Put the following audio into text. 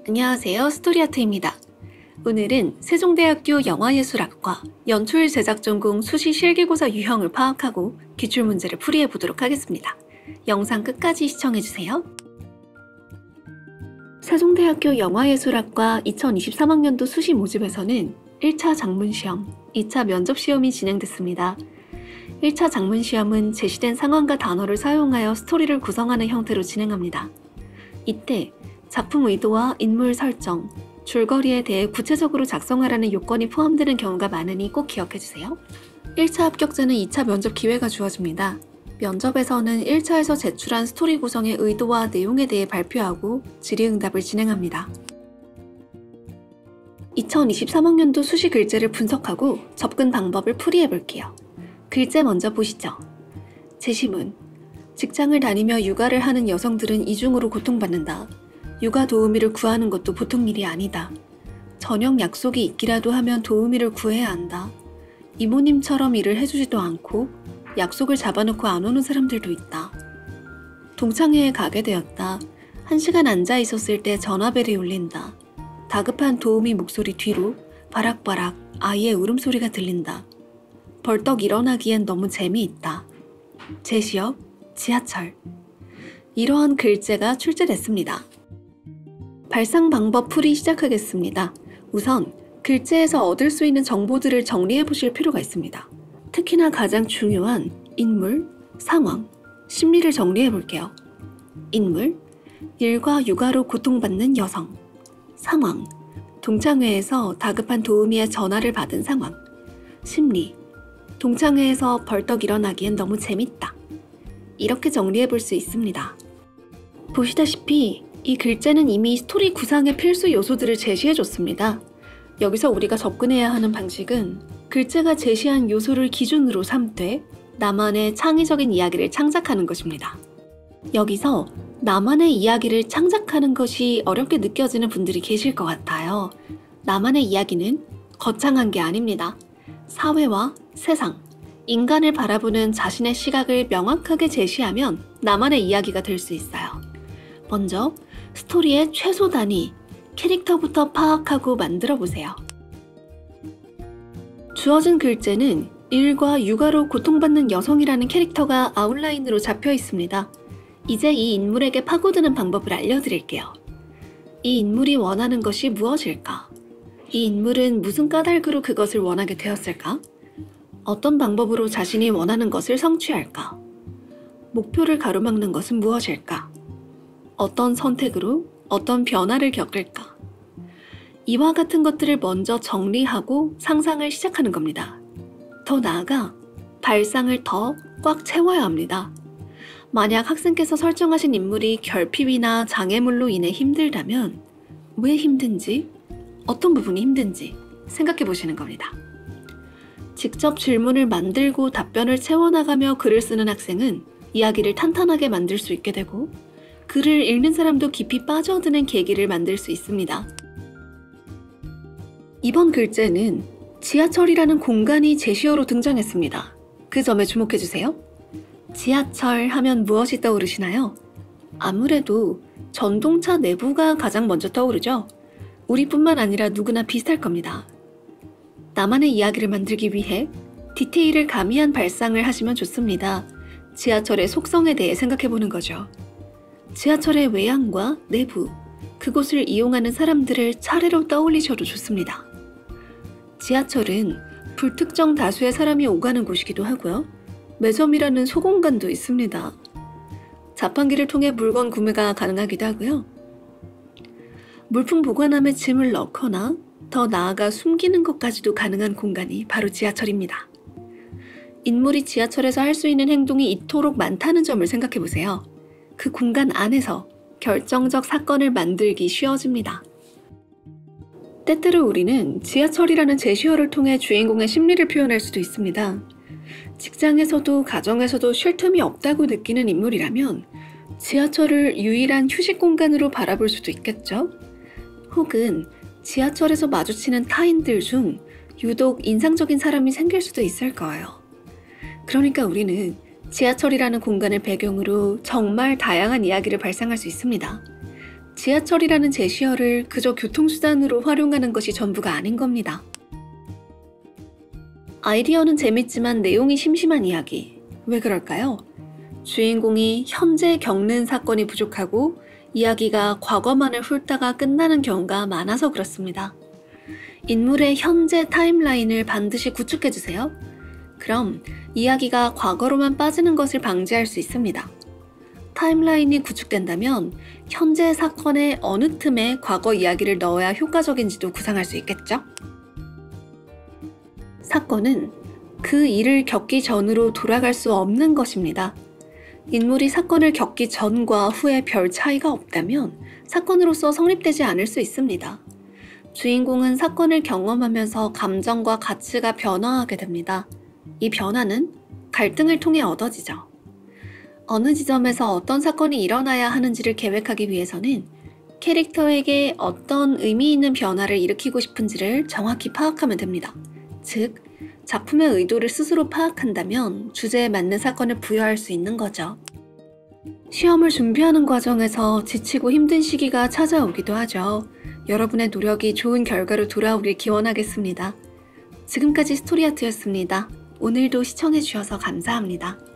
안녕하세요. 스토리아트입니다. 오늘은 세종대학교 영화예술학과 연출제작전공 수시 실기고사 유형을 파악하고 기출문제를 풀이해 보도록 하겠습니다. 영상 끝까지 시청해주세요. 세종대학교 영화예술학과 2023학년도 수시 모집에서는 1차 장문시험, 2차 면접시험이 진행됐습니다. 1차 장문시험은 제시된 상황과 단어를 사용하여 스토리를 구성하는 형태로 진행합니다. 이때 작품 의도와 인물 설정, 줄거리에 대해 구체적으로 작성하라는 요건이 포함되는 경우가 많으니 꼭 기억해주세요. 1차 합격자는 2차 면접 기회가 주어집니다. 면접에서는 1차에서 제출한 스토리 구성의 의도와 내용에 대해 발표하고 질의응답을 진행합니다. 2023학년도 수시 글재를 분석하고 접근 방법을 풀이해볼게요. 글재 먼저 보시죠. 제시문: 직장을 다니며 육아를 하는 여성들은 이중으로 고통받는다. 육아 도우미를 구하는 것도 보통 일이 아니다. 저녁 약속이 있기라도 하면 도우미를 구해야 한다. 이모님처럼 일을 해주지도 않고 약속을 잡아놓고 안 오는 사람들도 있다. 동창회에 가게 되었다. 1시간 앉아 있었을 때 전화벨이 울린다. 다급한 도우미 목소리 뒤로 바락바락 아이의 울음소리가 들린다. 벌떡 일어나기엔 너무 재미있다. 제시어, 지하철. 이러한 글재가 출제됐습니다. 발상 방법 풀이 시작하겠습니다. 우선 글재에서 얻을 수 있는 정보들을 정리해 보실 필요가 있습니다. 특히나 가장 중요한 인물, 상황, 심리를 정리해 볼게요. 인물: 일과 육아로 고통받는 여성. 상황: 동창회에서 다급한 도우미의 전화를 받은 상황. 심리: 동창회에서 벌떡 일어나기엔 너무 재밌다. 이렇게 정리해 볼 수 있습니다. 보시다시피 이 글재는 이미 스토리 구상의 필수 요소들을 제시해줬습니다. 여기서 우리가 접근해야 하는 방식은 글재가 제시한 요소를 기준으로 삼되 나만의 창의적인 이야기를 창작하는 것입니다. 여기서 나만의 이야기를 창작하는 것이 어렵게 느껴지는 분들이 계실 것 같아요. 나만의 이야기는 거창한 게 아닙니다. 사회와 세상, 인간을 바라보는 자신의 시각을 명확하게 제시하면 나만의 이야기가 될 수 있어요. 먼저 스토리의 최소 단위, 캐릭터부터 파악하고 만들어 보세요. 주어진 글재는 일과 육아로 고통받는 여성이라는 캐릭터가 아웃라인으로 잡혀 있습니다. 이제 이 인물에게 파고드는 방법을 알려드릴게요. 이 인물이 원하는 것이 무엇일까? 이 인물은 무슨 까닭으로 그것을 원하게 되었을까? 어떤 방법으로 자신이 원하는 것을 성취할까? 목표를 가로막는 것은 무엇일까? 어떤 선택으로 어떤 변화를 겪을까? 이와 같은 것들을 먼저 정리하고 상상을 시작하는 겁니다. 더 나아가 발상을 더 꽉 채워야 합니다. 만약 학생께서 설정하신 인물이 결핍이나 장애물로 인해 힘들다면 왜 힘든지, 어떤 부분이 힘든지 생각해 보시는 겁니다. 직접 질문을 만들고 답변을 채워나가며 글을 쓰는 학생은 이야기를 탄탄하게 만들 수 있게 되고 글을 읽는 사람도 깊이 빠져드는 계기를 만들 수 있습니다. 이번 글재는 지하철이라는 공간이 제시어로 등장했습니다. 그 점에 주목해주세요. 지하철 하면 무엇이 떠오르시나요? 아무래도 전동차 내부가 가장 먼저 떠오르죠. 우리뿐만 아니라 누구나 비슷할 겁니다. 나만의 이야기를 만들기 위해 디테일을 가미한 발상을 하시면 좋습니다. 지하철의 속성에 대해 생각해보는 거죠. 지하철의 외양과 내부, 그곳을 이용하는 사람들을 차례로 떠올리셔도 좋습니다. 지하철은 불특정 다수의 사람이 오가는 곳이기도 하고요. 매점이라는 소공간도 있습니다. 자판기를 통해 물건 구매가 가능하기도 하고요. 물품 보관함에 짐을 넣거나 더 나아가 숨기는 것까지도 가능한 공간이 바로 지하철입니다. 인물이 지하철에서 할 수 있는 행동이 이토록 많다는 점을 생각해 보세요. 그 공간 안에서 결정적 사건을 만들기 쉬워집니다. 때때로 우리는 지하철이라는 제시어를 통해 주인공의 심리를 표현할 수도 있습니다. 직장에서도 가정에서도 쉴 틈이 없다고 느끼는 인물이라면 지하철을 유일한 휴식 공간으로 바라볼 수도 있겠죠? 혹은 지하철에서 마주치는 타인들 중 유독 인상적인 사람이 생길 수도 있을 거예요. 그러니까 우리는 지하철이라는 공간을 배경으로 정말 다양한 이야기를 발상할 수 있습니다. 지하철이라는 제시어를 그저 교통수단으로 활용하는 것이 전부가 아닌 겁니다. 아이디어는 재밌지만 내용이 심심한 이야기. 왜 그럴까요? 주인공이 현재 겪는 사건이 부족하고 이야기가 과거만을 훑다가 끝나는 경우가 많아서 그렇습니다. 인물의 현재 타임라인을 반드시 구축해주세요. 그럼 이야기가 과거로만 빠지는 것을 방지할 수 있습니다. 타임라인이 구축된다면 현재 사건의 어느 틈에 과거 이야기를 넣어야 효과적인지도 구상할 수 있겠죠? 사건은 그 일을 겪기 전으로 돌아갈 수 없는 것입니다. 인물이 사건을 겪기 전과 후에 별 차이가 없다면 사건으로서 성립되지 않을 수 있습니다. 주인공은 사건을 경험하면서 감정과 가치가 변화하게 됩니다. 이 변화는 갈등을 통해 얻어지죠. 어느 지점에서 어떤 사건이 일어나야 하는지를 계획하기 위해서는 캐릭터에게 어떤 의미 있는 변화를 일으키고 싶은지를 정확히 파악하면 됩니다. 즉, 작품의 의도를 스스로 파악한다면 주제에 맞는 사건을 부여할 수 있는 거죠. 시험을 준비하는 과정에서 지치고 힘든 시기가 찾아오기도 하죠. 여러분의 노력이 좋은 결과로 돌아오길 기원하겠습니다. 지금까지 스토리아트였습니다. 오늘도 시청해주셔서 감사합니다.